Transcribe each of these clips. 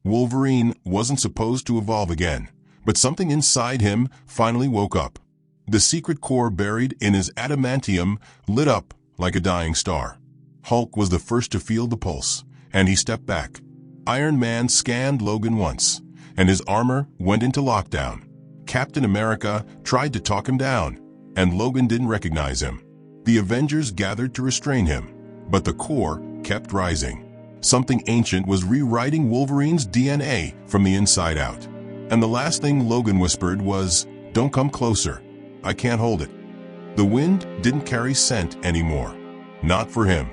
Wolverine wasn't supposed to evolve again, but something inside him finally woke up. The secret core buried in his adamantium lit up like a dying star. Hulk was the first to feel the pulse, and he stepped back. Iron Man scanned Logan once, and his armor went into lockdown. Captain America tried to talk him down, and Logan didn't recognize him. The Avengers gathered to restrain him, but the core kept rising. Something ancient was rewriting Wolverine's DNA from the inside out. And the last thing Logan whispered was, "Don't come closer. I can't hold it." The wind didn't carry scent anymore. Not for him.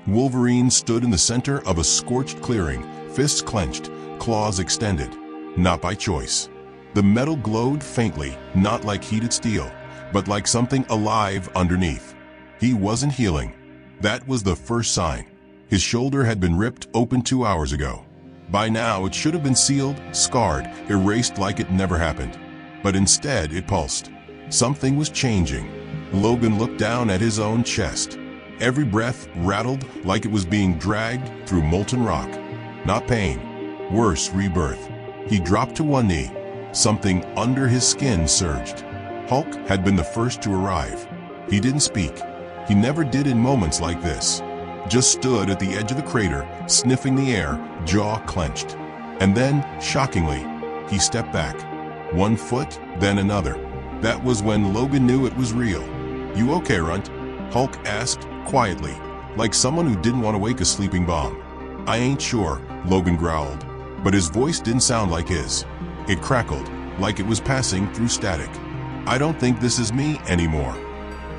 Wolverine stood in the center of a scorched clearing, fists clenched, claws extended. Not by choice. The metal glowed faintly, not like heated steel, but like something alive underneath. He wasn't healing. That was the first sign. His shoulder had been ripped open 2 hours ago. By now, it should have been sealed, scarred, erased like it never happened. But instead, it pulsed. Something was changing. Logan looked down at his own chest. Every breath rattled like it was being dragged through molten rock. Not pain. Worse, rebirth. He dropped to one knee. Something under his skin surged. Hulk had been the first to arrive. He didn't speak. He never did in moments like this. Just stood at the edge of the crater, sniffing the air, jaw clenched. And then, shockingly, he stepped back. One foot, then another. That was when Logan knew it was real. "You okay, Runt?" Hulk asked, quietly, like someone who didn't want to wake a sleeping bomb. "I ain't sure," Logan growled, but his voice didn't sound like his. It crackled, like it was passing through static. "I don't think this is me anymore."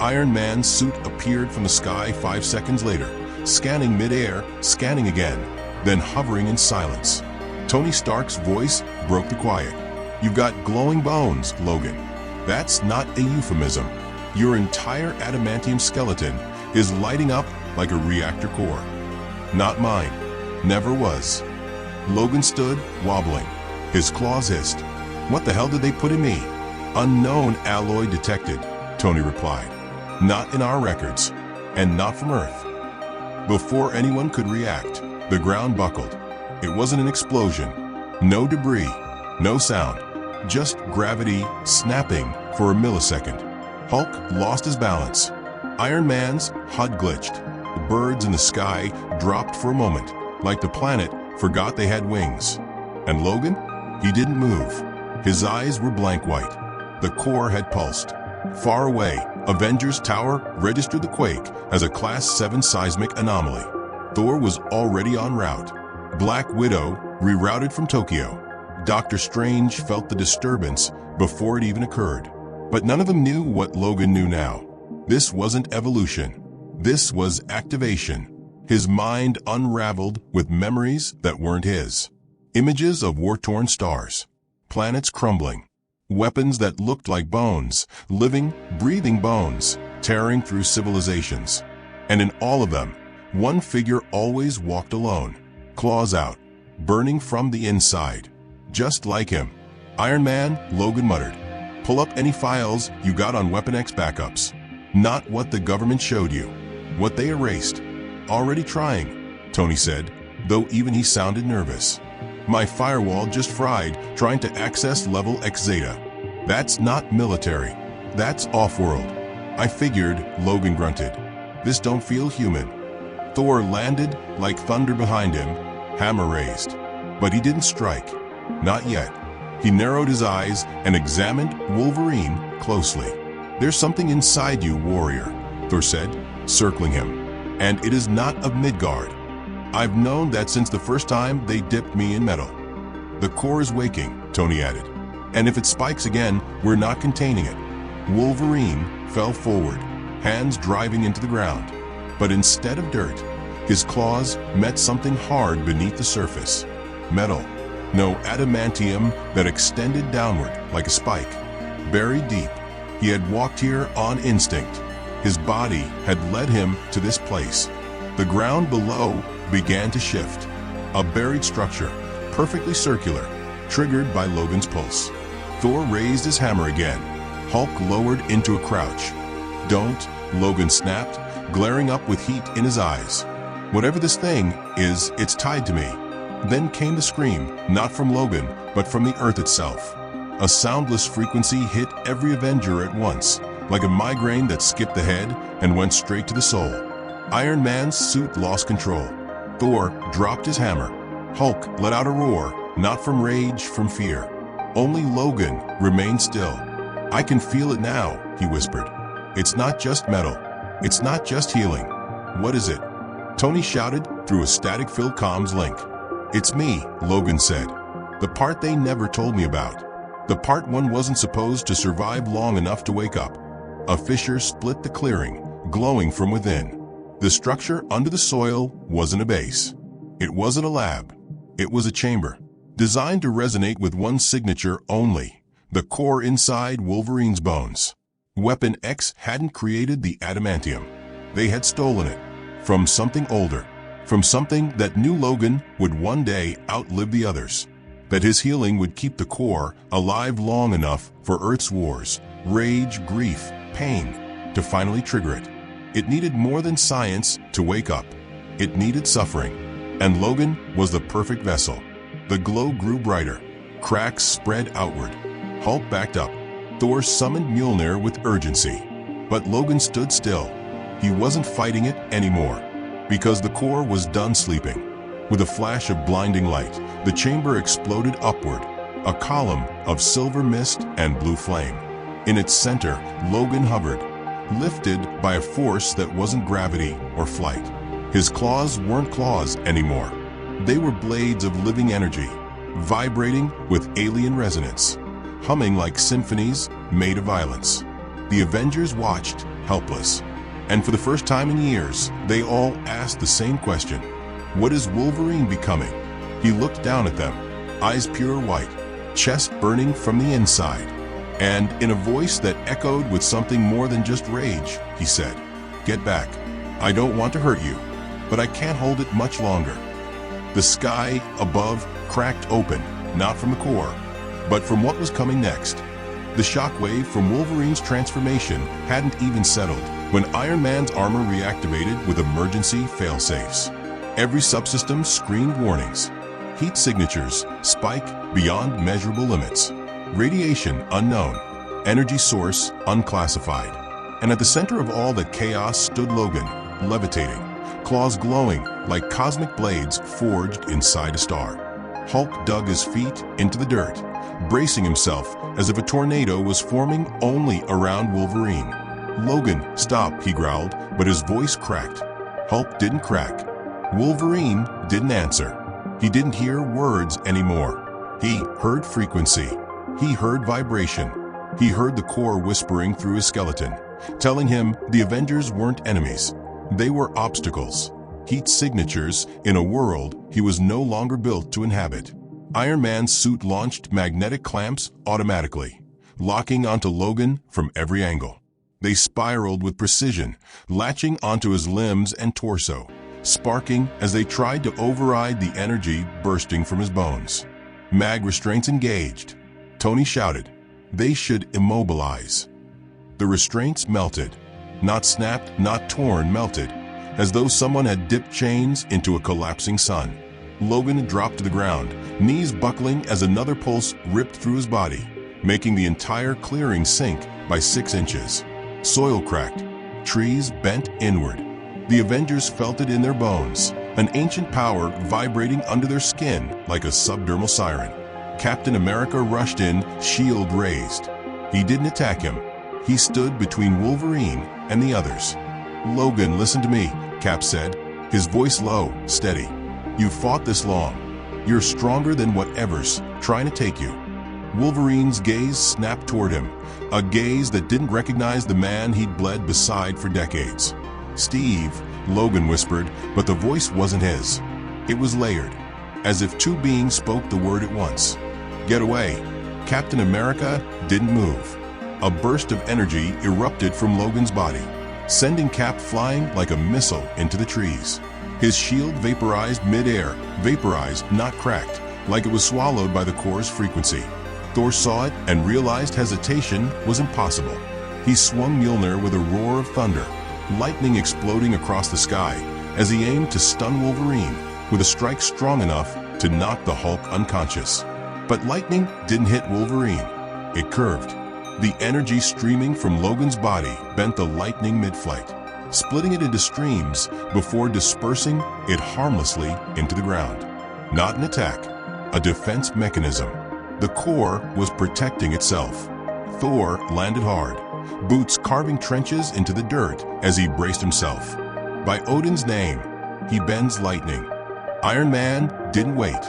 Iron Man's suit appeared from the sky 5 seconds later, scanning midair, scanning again, then hovering in silence. Tony Stark's voice broke the quiet. "You've got glowing bones, Logan. That's not a euphemism. Your entire adamantium skeleton is lighting up like a reactor core." "Not mine. Never was." Logan stood, wobbling. His claws hissed. "What the hell did they put in me?" "Unknown alloy detected," Tony replied. "Not in our records, and not from Earth." Before anyone could react, the ground buckled. It wasn't an explosion. No debris, no sound. Just gravity snapping for a millisecond. Hulk lost his balance. Iron Man's HUD glitched. The birds in the sky dropped for a moment, like the planet forgot they had wings. And Logan? He didn't move. His eyes were blank white. The core had pulsed. Far away, Avengers Tower registered the quake as a Class 7 seismic anomaly. Thor was already en route. Black Widow rerouted from Tokyo. Doctor Strange felt the disturbance before it even occurred. But none of them knew what Logan knew now. This wasn't evolution. This was activation. His mind unraveled with memories that weren't his. Images of war-torn stars. Planets crumbling. Weapons that looked like bones. Living, breathing bones, tearing through civilizations. And in all of them, one figure always walked alone. Claws out. Burning from the inside. Just like him. "Iron Man," Logan muttered. "Pull up any files you got on Weapon X backups. Not what the government showed you. What they erased." "Already trying," Tony said, though even he sounded nervous. "My firewall just fried trying to access level X Zeta. That's not military. That's off-world." "I figured," Logan grunted. "This don't feel human." Thor landed like thunder behind him, hammer raised. But he didn't strike. Not yet. He narrowed his eyes and examined Wolverine closely. "There's something inside you, warrior," Thor said, circling him. "And it is not of Midgard. I've known that since the first time they dipped me in metal." "The core is waking," Tony added. "And if it spikes again, we're not containing it." Wolverine fell forward, hands driving into the ground. But instead of dirt, his claws met something hard beneath the surface. Metal. No, adamantium that extended downward like a spike. Buried deep, he had walked here on instinct. His body had led him to this place. The ground below began to shift. A buried structure, perfectly circular, triggered by Logan's pulse. Thor raised his hammer again. Hulk lowered into a crouch. "Don't," Logan snapped, glaring up with heat in his eyes. "Whatever this thing is, it's tied to me. Then came the scream, not from Logan, but from the Earth itself. A soundless frequency hit every Avenger at once, like a migraine that skipped the head and went straight to the soul. Iron Man's suit lost control. Thor dropped his hammer. Hulk let out a roar, not from rage, from fear. Only Logan remained still. "I can feel it now," he whispered. "It's not just metal. It's not just healing." "What is it?" Tony shouted through a static-filled comms link. "It's me," Logan said. "The part they never told me about. The part one wasn't supposed to survive long enough to wake up." A fissure split the clearing, glowing from within. The structure under the soil wasn't a base. It wasn't a lab. It was a chamber, designed to resonate with one signature only: the core inside Wolverine's bones. Weapon X hadn't created the adamantium. They had stolen it from something older, from something that knew Logan would one day outlive the others, that his healing would keep the core alive long enough for Earth's wars, rage, grief, pain, to finally trigger it. It needed more than science to wake up. It needed suffering. And Logan was the perfect vessel. The glow grew brighter. Cracks spread outward. Hulk backed up. Thor summoned Mjolnir with urgency. But Logan stood still. He wasn't fighting it anymore, because the core was done sleeping. With a flash of blinding light, the chamber exploded upward, a column of silver mist and blue flame. In its center, Logan hovered, lifted by a force that wasn't gravity or flight. His claws weren't claws anymore. They were blades of living energy, vibrating with alien resonance, humming like symphonies made of violence. The Avengers watched, helpless. And for the first time in years, they all asked the same question: what is Wolverine becoming? He looked down at them, eyes pure white, chest burning from the inside. And in a voice that echoed with something more than just rage, he said, "Get back. I don't want to hurt you, but I can't hold it much longer." The sky above cracked open, not from the core, but from what was coming next. The shockwave from Wolverine's transformation hadn't even settled when Iron Man's armor reactivated with emergency failsafes. Every subsystem screamed warnings. Heat signatures spike beyond measurable limits. Radiation unknown. Energy source unclassified. And at the center of all that chaos stood Logan, levitating, claws glowing like cosmic blades forged inside a star. Hulk dug his feet into the dirt, bracing himself as if a tornado was forming only around Wolverine. "Logan, stop," he growled, but his voice cracked. Hulk didn't crack. Wolverine didn't answer. He didn't hear words anymore. He heard frequency. He heard vibration. He heard the core whispering through his skeleton, telling him the Avengers weren't enemies. They were obstacles, heat signatures in a world he was no longer built to inhabit. Iron Man's suit launched magnetic clamps automatically, locking onto Logan from every angle. They spiraled with precision, latching onto his limbs and torso, sparking as they tried to override the energy bursting from his bones. Mag restraints engaged. Tony shouted, "They should immobilize." The restraints melted. Not snapped, not torn, melted, as though someone had dipped chains into a collapsing sun. Logan dropped to the ground, knees buckling as another pulse ripped through his body, making the entire clearing sink by 6 inches. Soil cracked. Trees bent inward. The Avengers felt it in their bones, an ancient power vibrating under their skin like a subdermal siren. Captain America rushed in, shield raised. He didn't attack him. He stood between Wolverine and the others. "Logan, listen to me," Cap said, his voice low, steady. "You've fought this long. You're stronger than whatever's trying to take you." Wolverine's gaze snapped toward him, a gaze that didn't recognize the man he'd bled beside for decades. "Steve," Logan whispered, but the voice wasn't his. It was layered, as if two beings spoke the word at once. "Get away." Captain America didn't move. A burst of energy erupted from Logan's body, sending Cap flying like a missile into the trees. His shield vaporized mid-air, vaporized, not cracked, like it was swallowed by the core's frequency. Thor saw it and realized hesitation was impossible. He swung Mjolnir with a roar of thunder, lightning exploding across the sky as he aimed to stun Wolverine with a strike strong enough to knock the Hulk unconscious. But lightning didn't hit Wolverine. It curved. The energy streaming from Logan's body bent the lightning mid-flight, splitting it into streams before dispersing it harmlessly into the ground. Not an attack, a defense mechanism. The core was protecting itself. Thor landed hard, boots carving trenches into the dirt as he braced himself. By Odin's name, he bends lightning. Iron Man didn't wait.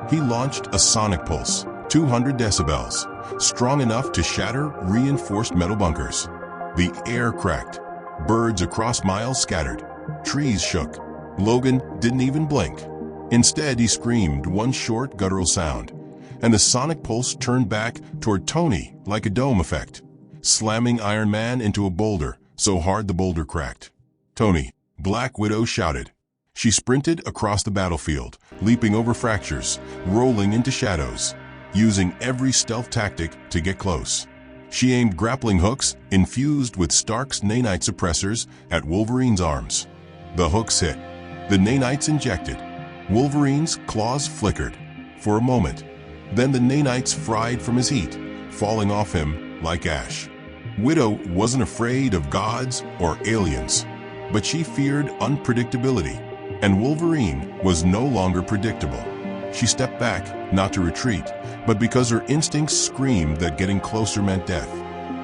He launched a sonic pulse, 200 decibels, strong enough to shatter reinforced metal bunkers. The air cracked. Birds across miles scattered. Trees shook. Logan didn't even blink. Instead, he screamed one short guttural sound, and the sonic pulse turned back toward Tony like a dome effect, slamming Iron Man into a boulder so hard the boulder cracked. "Tony," Black Widow shouted. She sprinted across the battlefield, leaping over fractures, rolling into shadows, using every stealth tactic to get close. She aimed grappling hooks infused with Stark's nanite suppressors at Wolverine's arms. The hooks hit. The nanites injected. Wolverine's claws flickered for a moment. Then the nanites fried from his heat, falling off him like ash. Widow wasn't afraid of gods or aliens, but she feared unpredictability, and Wolverine was no longer predictable. She stepped back, not to retreat, but because her instincts screamed that getting closer meant death.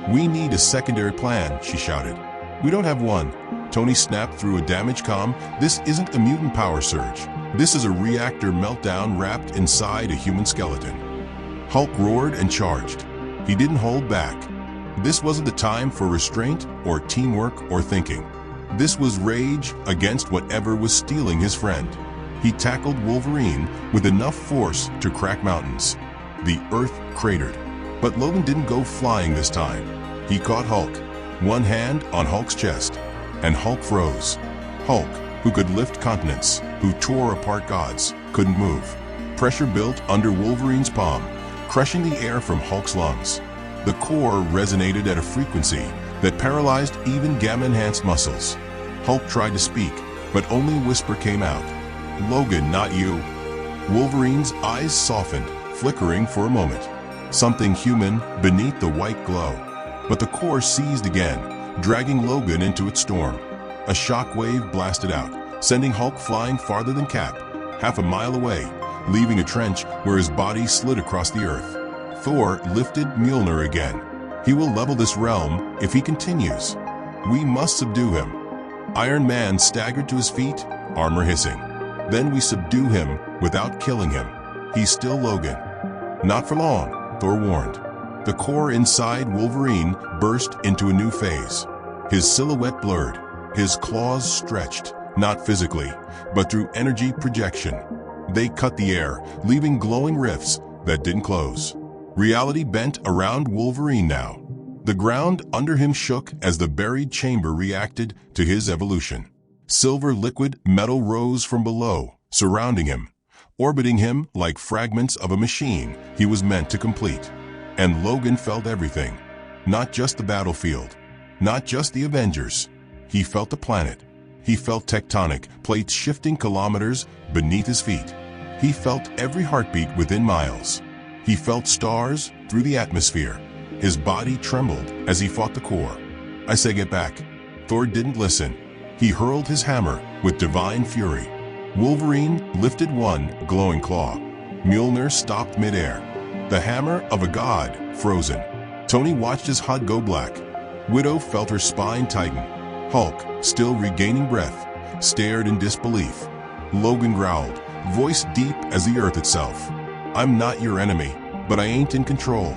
"We need a secondary plan," she shouted. "We don't have one," Tony snapped through a damage comm. "This isn't a mutant power surge. This is a reactor meltdown wrapped inside a human skeleton." Hulk roared and charged. He didn't hold back. This wasn't the time for restraint or teamwork or thinking. This was rage against whatever was stealing his friend. He tackled Wolverine with enough force to crack mountains. The earth cratered. But Logan didn't go flying this time. He caught Hulk, one hand on Hulk's chest, and Hulk froze. Hulk, who could lift continents, who tore apart gods, couldn't move. Pressure built under Wolverine's palm, crushing the air from Hulk's lungs. The core resonated at a frequency that paralyzed even gamma-enhanced muscles. Hulk tried to speak, but only a whisper came out. "Logan, not you." Wolverine's eyes softened, flickering for a moment. Something human beneath the white glow. But the core seized again, dragging Logan into its storm. A shockwave blasted out, sending Hulk flying farther than Cap, half a mile away, leaving a trench where his body slid across the earth. Thor lifted Mjolnir again. He will level this realm if he continues. We must subdue him. Iron Man staggered to his feet, armor hissing. Then we subdue him without killing him. He's still Logan. Not for long, Thor warned. The core inside Wolverine burst into a new phase. His silhouette blurred, his claws stretched, not physically, but through energy projection. They cut the air, leaving glowing rifts that didn't close. Reality bent around Wolverine now. The ground under him shook as the buried chamber reacted to his evolution. Silver liquid metal rose from below, surrounding him, orbiting him like fragments of a machine he was meant to complete. And Logan felt everything. Not just the battlefield, not just the Avengers. He felt the planet. He felt tectonic plates shifting kilometers beneath his feet. He felt every heartbeat within miles. He felt stars through the atmosphere. His body trembled as he fought the core. "I say get back." Thor didn't listen. He hurled his hammer with divine fury. Wolverine lifted one glowing claw. Mjolnir stopped midair. The hammer of a god, frozen. Tony watched his HUD go black. Widow felt her spine tighten. Hulk, still regaining breath, stared in disbelief. Logan growled, voice deep as the earth itself. "I'm not your enemy, but I ain't in control."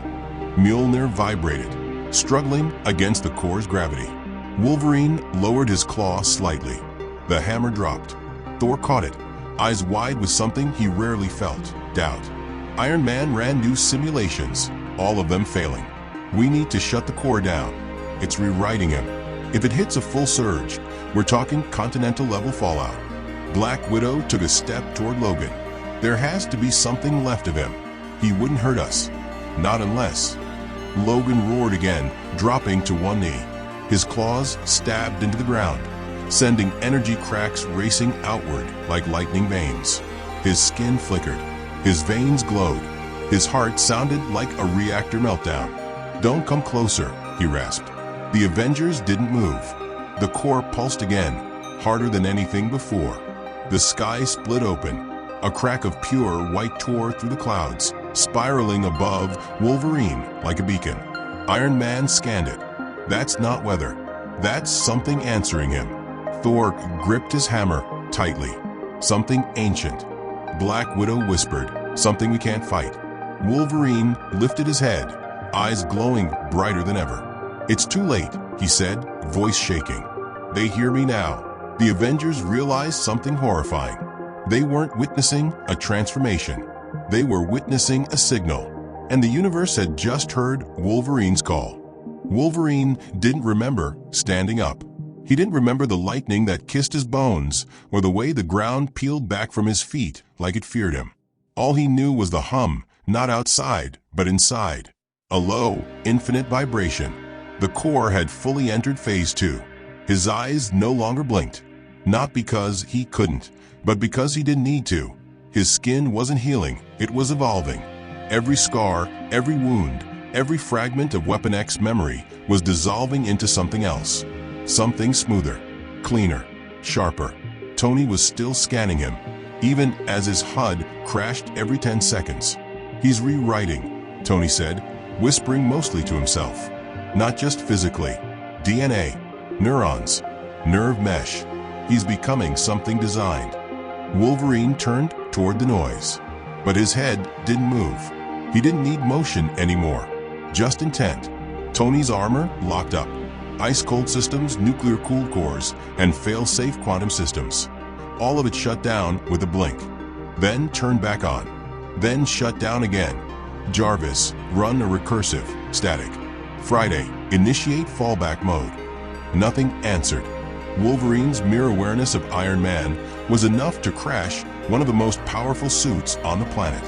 Mjolnir vibrated, struggling against the core's gravity. Wolverine lowered his claw slightly. The hammer dropped. Thor caught it, eyes wide with something he rarely felt, doubt. Iron Man ran new simulations, all of them failing. "We need to shut the core down. It's rewriting him. If it hits a full surge, we're talking continental-level fallout." Black Widow took a step toward Logan. "There has to be something left of him. He wouldn't hurt us. Not unless..." Logan roared again, dropping to one knee. His claws stabbed into the ground, sending energy cracks racing outward like lightning veins. His skin flickered. His veins glowed. His heart sounded like a reactor meltdown. "Don't come closer," he rasped. The Avengers didn't move. The core pulsed again, harder than anything before. The sky split open. A crack of pure white tore through the clouds, spiraling above Wolverine like a beacon. Iron Man scanned it. That's not weather. That's something answering him. Thor gripped his hammer tightly. Something ancient. Black Widow whispered, "Something we can't fight." Wolverine lifted his head, eyes glowing brighter than ever. "It's too late," he said, voice shaking. "They hear me now." The Avengers realized something horrifying. They weren't witnessing a transformation. They were witnessing a signal. And the universe had just heard Wolverine's call. Wolverine didn't remember standing up. He didn't remember the lightning that kissed his bones or the way the ground peeled back from his feet like it feared him. All he knew was the hum, not outside, but inside. A low, infinite vibration. The core had fully entered phase 2. His eyes no longer blinked. Not because he couldn't, but because he didn't need to. His skin wasn't healing, it was evolving. Every scar, every wound, every fragment of Weapon X memory was dissolving into something else. Something smoother, cleaner, sharper. Tony was still scanning him, even as his HUD crashed every 10 seconds. "He's rewriting," Tony said, whispering mostly to himself. "Not just physically. DNA, neurons, nerve mesh. He's becoming something designed." Wolverine turned toward the noise, but his head didn't move. He didn't need motion anymore, just intent. Tony's armor locked up. Ice-cold systems, nuclear-cooled cores, and fail-safe quantum systems. All of it shut down with a blink, then turned back on, then shut down again. "Jarvis, run a recursive, static. Friday, initiate fallback mode." Nothing answered. Wolverine's mere awareness of Iron Man was enough to crash one of the most powerful suits on the planet,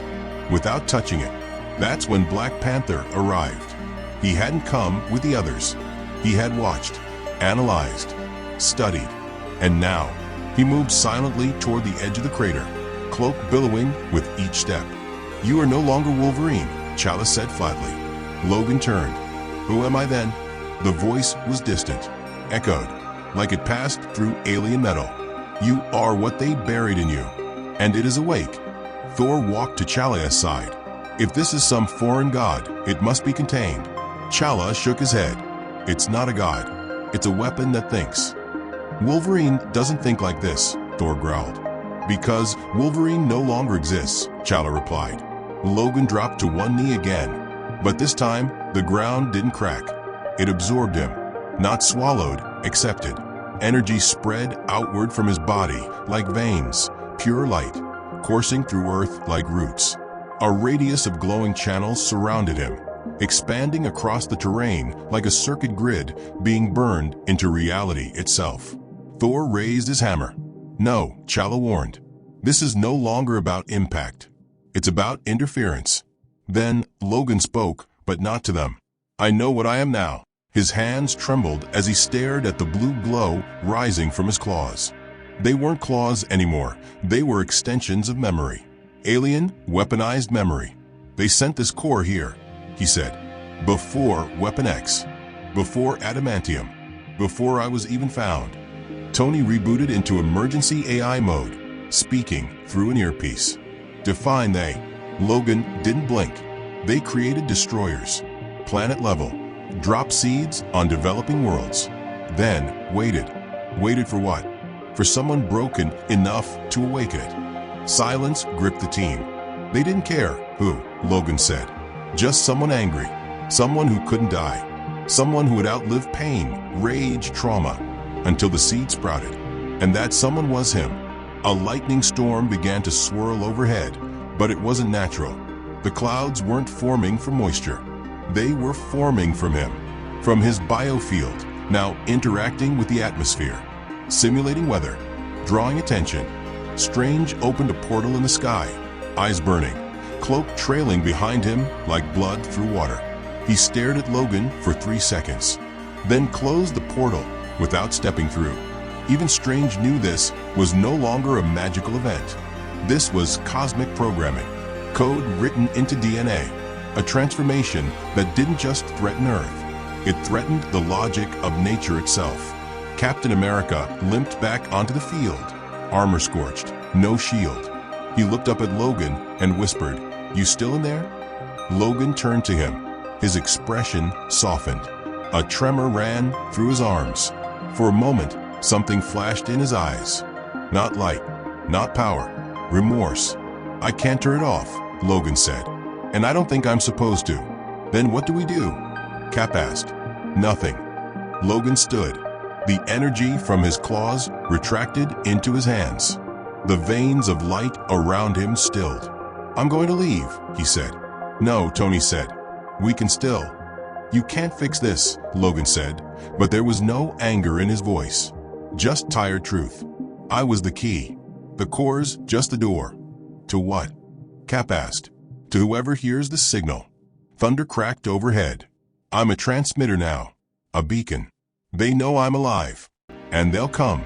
without touching it. That's when Black Panther arrived. He hadn't come with the others. He had watched, analyzed, studied, and now he moved silently toward the edge of the crater, cloak billowing with each step. "You are no longer Wolverine," Chalice said flatly. Logan turned. "Who am I then?" The voice was distant, echoed, like it passed through alien metal. "You are what they buried in you, and it is awake." Thor walked to Chalice's side. "If this is some foreign god, it must be contained." Chala shook his head. "It's not a god. It's a weapon that thinks." "Wolverine doesn't think like this," Thor growled. "Because Wolverine no longer exists," Chala replied. Logan dropped to one knee again, but this time the ground didn't crack. It absorbed him, not swallowed, accepted. Energy spread outward from his body like veins, pure light, coursing through earth like roots. A radius of glowing channels surrounded him, expanding across the terrain like a circuit grid being burned into reality itself. Thor raised his hammer. "No," Chala warned. "This is no longer about impact. It's about interference." Then Logan spoke, but not to them. "I know what I am now." His hands trembled as he stared at the blue glow rising from his claws. They weren't claws anymore. They were extensions of memory. Alien, weaponized memory. "They sent this core here," he said. "Before Weapon X. Before adamantium. Before I was even found." Tony rebooted into emergency AI mode, speaking through an earpiece. "Define they." Logan didn't blink. "They created destroyers. Planet level. Dropped seeds on developing worlds. Then waited. Waited for what? For someone broken enough to awaken it." Silence gripped the team. They didn't care who, Logan said. Just someone angry. Someone who couldn't die. Someone who had outlived pain, rage, trauma, until the seed sprouted. And that someone was him. A lightning storm began to swirl overhead, but it wasn't natural. The clouds weren't forming from moisture. They were forming from him, from his biofield, now interacting with the atmosphere, simulating weather, drawing attention. Strange opened a portal in the sky, eyes burning, cloak trailing behind him like blood through water. He stared at Logan for 3 seconds, then closed the portal without stepping through. Even Strange knew this was no longer a magical event. This was cosmic programming. Code written into DNA, a transformation that didn't just threaten Earth. It threatened the logic of nature itself. Captain America limped back onto the field, armor scorched, no shield. He looked up at Logan and whispered, "You still in there?" Logan turned to him. His expression softened. A tremor ran through his arms. For a moment, something flashed in his eyes. Not light, not power, remorse. "I can't turn it off," Logan said. "And I don't think I'm supposed to." "Then what do we do?" Cap asked. "Nothing." Logan stood. The energy from his claws retracted into his hands. The veins of light around him stilled. "I'm going to leave," he said. "No," Tony said. "We can still." "You can't fix this," Logan said, but there was no anger in his voice. Just tired truth. "I was the key. The core's just the door." "To what?" Cap asked. "To whoever hears the signal." Thunder cracked overhead. "I'm a transmitter now. A beacon. They know I'm alive. And they'll come."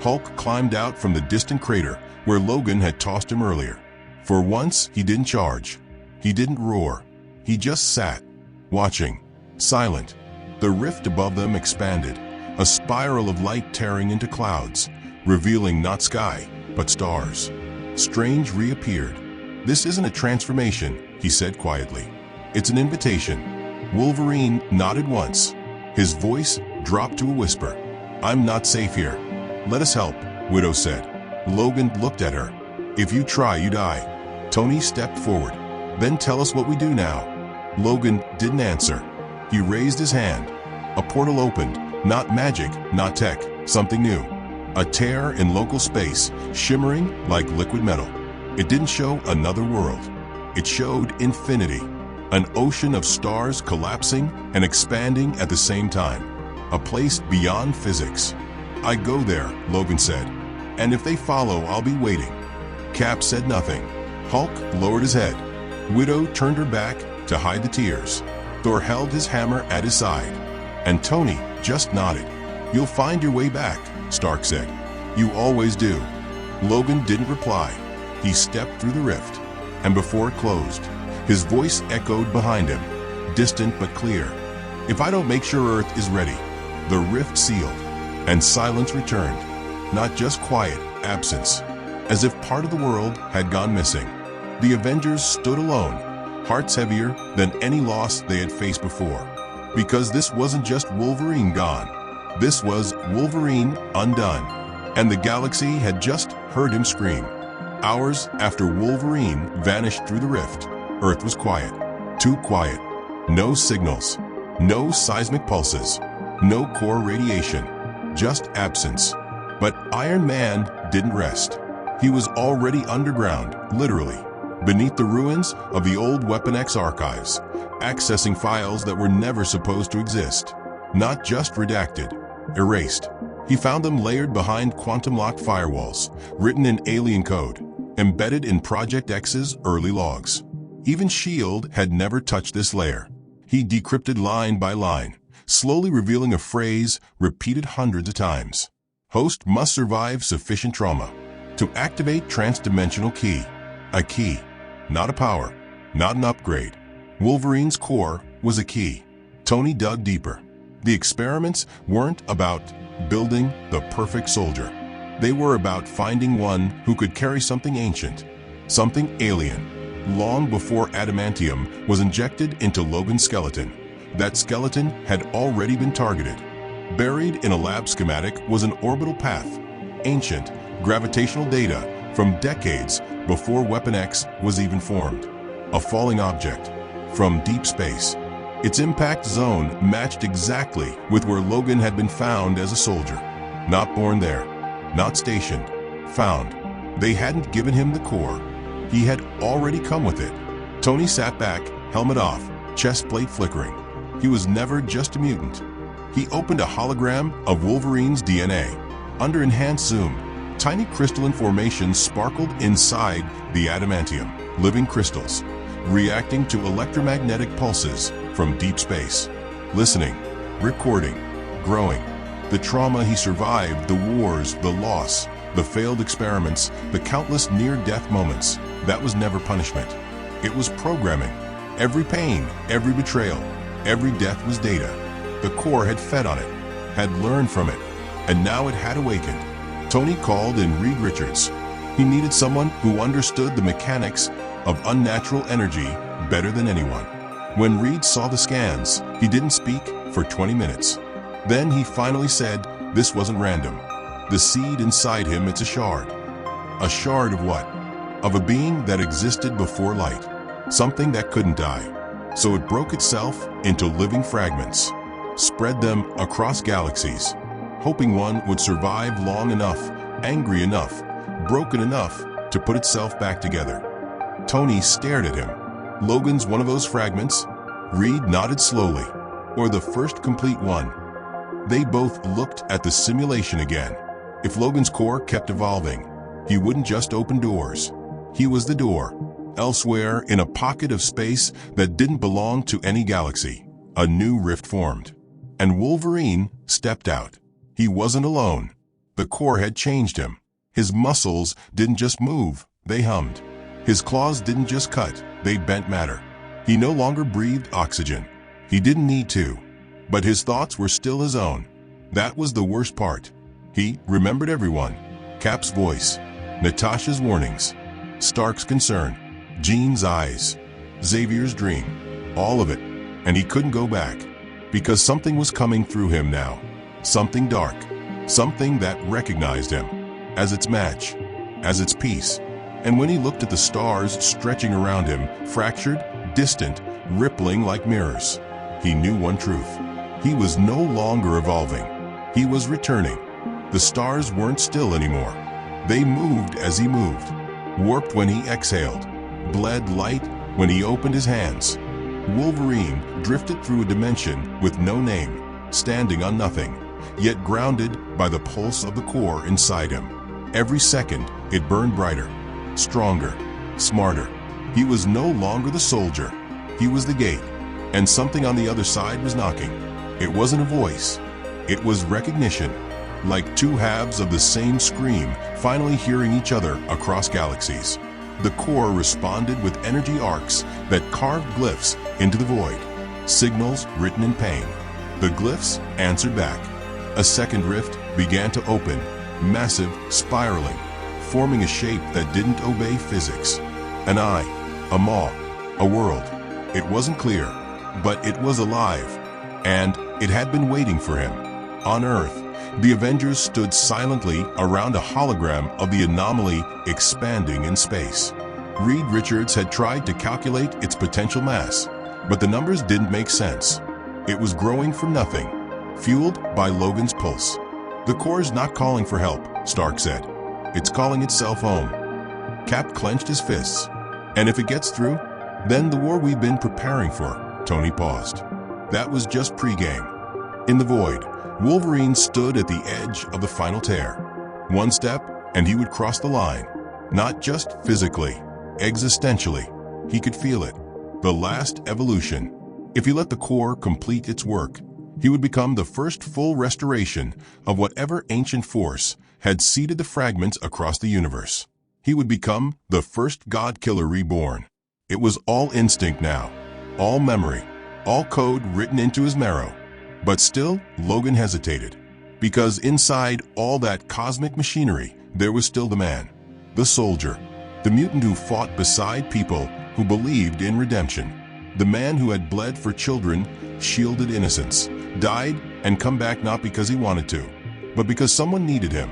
Hulk climbed out from the distant crater where Logan had tossed him earlier. For once, he didn't charge. He didn't roar. He just sat, watching, silent. The rift above them expanded, a spiral of light tearing into clouds, revealing not sky, but stars. Strange reappeared. "This isn't a transformation," he said quietly. "It's an invitation." Wolverine nodded once. His voice dropped to a whisper. "I'm not safe here. Let us help," Widow said. Logan looked at her. "If you try, you die." Tony stepped forward. "Then tell us what we do now." Logan didn't answer. He raised his hand. A portal opened. Not magic, not tech, something new. A tear in local space, shimmering like liquid metal. It didn't show another world. It showed infinity. An ocean of stars collapsing and expanding at the same time. A place beyond physics. "I go there," Logan said. "And if they follow, I'll be waiting." Cap said nothing. Hulk lowered his head. Widow turned her back to hide the tears. Thor held his hammer at his side. And Tony just nodded. "You'll find your way back," Stark said. "You always do." Logan didn't reply. He stepped through the rift. And before it closed, his voice echoed behind him, distant but clear. "If I don't make sure Earth is ready." The rift sealed, and silence returned. Not just quiet, absence. As if part of the world had gone missing. The Avengers stood alone, hearts heavier than any loss they had faced before. Because this wasn't just Wolverine gone. This was Wolverine undone. And the galaxy had just heard him scream. Hours after Wolverine vanished through the rift, Earth was quiet. Too quiet. No signals. No seismic pulses. No core radiation. Just absence. But Iron Man didn't rest. He was already underground, literally, beneath the ruins of the old Weapon X archives, accessing files that were never supposed to exist. Not just redacted, erased. He found them layered behind quantum-locked firewalls, written in alien code, embedded in Project X's early logs. Even S.H.I.E.L.D. had never touched this layer. He decrypted line by line, slowly revealing a phrase repeated hundreds of times. Host must survive sufficient trauma to activate transdimensional key. A key, not a power, not an upgrade. Wolverine's core was a key. Tony dug deeper. The experiments weren't about building the perfect soldier. They were about finding one who could carry something ancient, something alien. Long before adamantium was injected into Logan's skeleton, that skeleton had already been targeted. Buried in a lab schematic was an orbital path, ancient, gravitational data from decades before Weapon X was even formed. A falling object from deep space. Its impact zone matched exactly with where Logan had been found as a soldier. Not born there, not stationed, found. They hadn't given him the core. He had already come with it. Tony sat back, helmet off, chest plate flickering. He was never just a mutant. He opened a hologram of Wolverine's DNA. Under enhanced zoom, tiny crystalline formations sparkled inside the adamantium, living crystals, reacting to electromagnetic pulses from deep space. Listening, recording, growing. The trauma he survived, the wars, the loss, the failed experiments, the countless near-death moments, that was never punishment. It was programming. Every pain, every betrayal, every death was data. The core had fed on it, had learned from it, and now it had awakened. Tony called in Reed Richards. He needed someone who understood the mechanics of unnatural energy better than anyone. When Reed saw the scans, he didn't speak for 20 minutes. Then he finally said this wasn't random. The seed inside him, it's a shard. A shard of what? Of a being that existed before light. Something that couldn't die. So it broke itself into living fragments, spread them across galaxies, hoping one would survive long enough, angry enough, broken enough to put itself back together. Tony stared at him. Logan's one of those fragments? Reed nodded slowly. Or the first complete one? They both looked at the simulation again. If Logan's core kept evolving, he wouldn't just open doors. He was the door. Elsewhere, in a pocket of space that didn't belong to any galaxy, a new rift formed. And Wolverine stepped out. He wasn't alone. The core had changed him. His muscles didn't just move, they hummed. His claws didn't just cut, they bent matter. He no longer breathed oxygen. He didn't need to. But his thoughts were still his own. That was the worst part. He remembered everyone. Cap's voice, Natasha's warnings, Stark's concern, Jean's eyes, Xavier's dream, all of it. And he couldn't go back. Because something was coming through him now. Something dark. Something that recognized him as its match, as its piece. And when he looked at the stars stretching around him, fractured, distant, rippling like mirrors, he knew one truth. He was no longer evolving. He was returning. The stars weren't still anymore. They moved as he moved, warped when he exhaled, bled light when he opened his hands. Wolverine drifted through a dimension with no name, standing on nothing, yet grounded by the pulse of the core inside him. Every second, it burned brighter, stronger, smarter. He was no longer the soldier. He was the gate, and something on the other side was knocking. It wasn't a voice. It was recognition, like two halves of the same scream finally hearing each other across galaxies. The core responded with energy arcs that carved glyphs into the void, signals written in pain. The glyphs answered back. A second rift began to open, massive, spiraling, forming a shape that didn't obey physics. An eye, a maw, a world. It wasn't clear, but it was alive, and it had been waiting for him. On Earth, the Avengers stood silently around a hologram of the anomaly expanding in space. Reed Richards had tried to calculate its potential mass, but the numbers didn't make sense. It was growing from nothing, fueled by Logan's pulse. The core's not calling for help, Stark said. It's calling itself home. Cap clenched his fists. And if it gets through, then the war we've been preparing for. Tony paused. That was just pregame. In the void, Wolverine stood at the edge of the final tear. One step, and he would cross the line. Not just physically, existentially. He could feel it. The last evolution. If he let the core complete its work, he would become the first full restoration of whatever ancient force had seeded the fragments across the universe. He would become the first God-killer reborn. It was all instinct now, all memory, all code written into his marrow. But still, Logan hesitated. Because inside all that cosmic machinery, there was still the man, the soldier, the mutant who fought beside people who believed in redemption, the man who had bled for children, shielded innocence, died and come back not because he wanted to, but because someone needed him.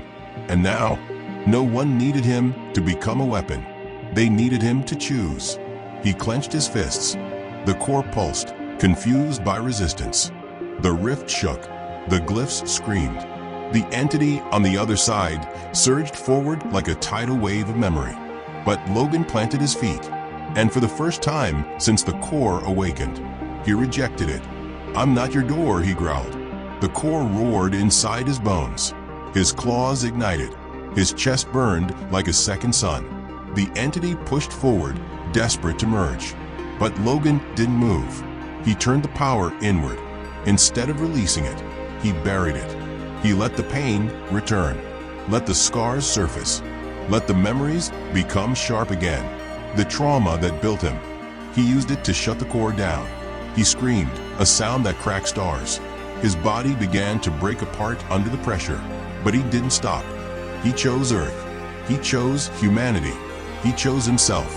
And now, no one needed him to become a weapon. They needed him to choose. He clenched his fists. The core pulsed, confused by resistance. The rift shook. The glyphs screamed. The entity on the other side surged forward like a tidal wave of memory. But Logan planted his feet, and for the first time since the core awakened, he rejected it. "I'm not your door," he growled. The core roared inside his bones. His claws ignited. His chest burned like a second sun. The entity pushed forward, desperate to merge. But Logan didn't move. He turned the power inward. Instead of releasing it, he buried it. He let the pain return. Let the scars surface. Let the memories become sharp again. The trauma that built him, He used it to shut the core down. He screamed, a sound that cracked stars. His body began to break apart under the pressure, but he didn't stop. He chose Earth. He chose humanity. He chose himself.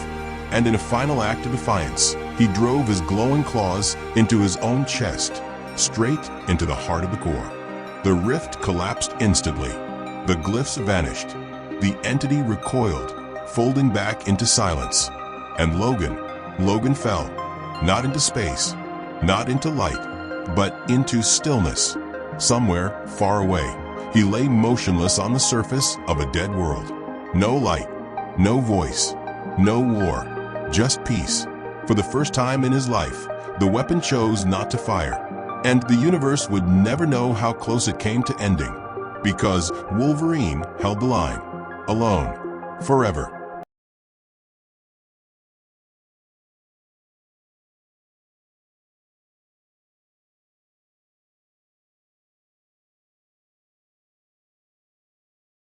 And in a final act of defiance, he drove his glowing claws into his own chest, straight into the heart of the core. The rift collapsed instantly. The glyphs vanished. The entity recoiled, folding back into silence. And Logan fell, not into space, not into light, but into stillness. Somewhere far away, he lay motionless on the surface of a dead world. No light, no voice, no war, just peace. For the first time in his life, the weapon chose not to fire. And the universe would never know how close it came to ending, because Wolverine held the line, alone, forever.